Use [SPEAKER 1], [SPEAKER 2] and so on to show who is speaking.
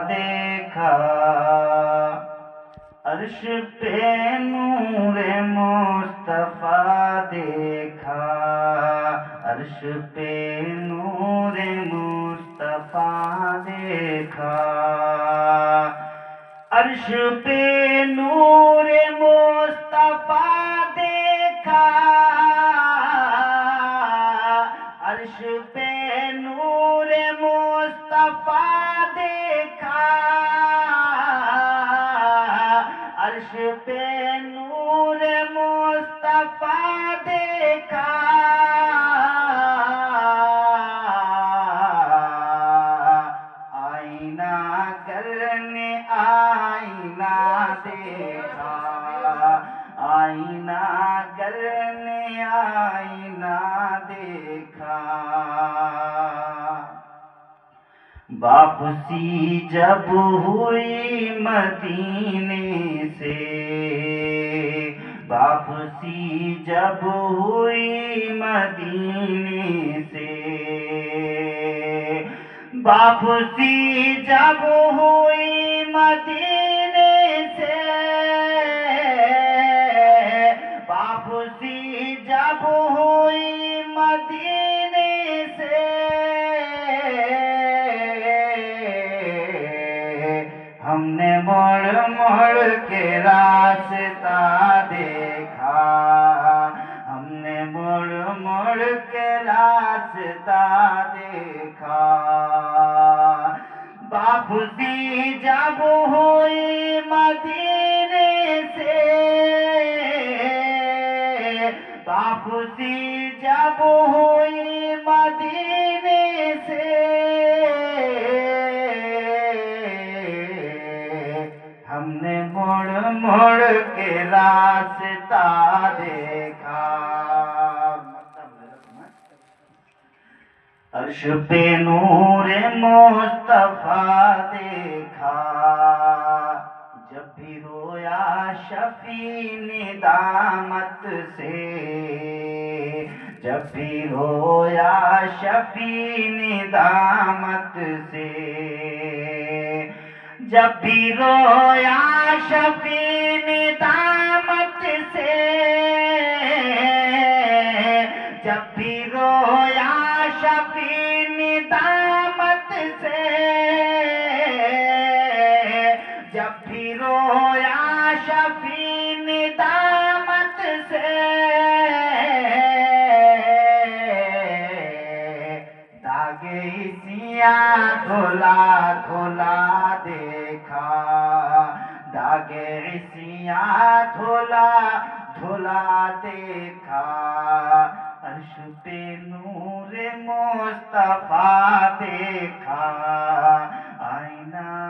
[SPEAKER 1] دیکھا عرش پہ نور مصطفیٰ دیکھا، عرش پہ نور مصطفیٰ دیکھا، عرش پہ نور مصطفیٰ دیکھا، عرش پہ نور مصطفیٰ دیکھا، عرش پہ نور مصطفیٰ دیکھا، آئینہ گر نے آئینہ دیکھا، آئینہ گر نے آئینہ دیکھا، واپسی جب ہوئی مدینے سے، واپسی جب ہوئی مدینے سے، واپسی جب ہوئی مدینے سے، واپسی جب ہوئی مدینے سے، ہم نے مڑ مڑ کے راستہ دیکھا، ہم نے مڑ مڑ کے راستہ دیکھا، واپسی جب ہوئی مدینے سے، واپسی جب ہوئی مدینے سے، ہم نے مڑ مڑ کے راستہ دیکھا، عرش پہ نور مصطفیٰ دیکھا، جب بھی رویا شفیع ندامت سے، جب بھی رویا شفیع ندامت سے، جب بھی رویا شفیع ندامت سے، جب بھی رویا شفیع ندامت سے، جب بھی رویا شفیع ندامت سے، داغے سیاہ دھلا دھلا دیکھا، داغے سیاہ دھلا دھلا دیکھا، عرش پہ نور مصطفیٰ دیکھا،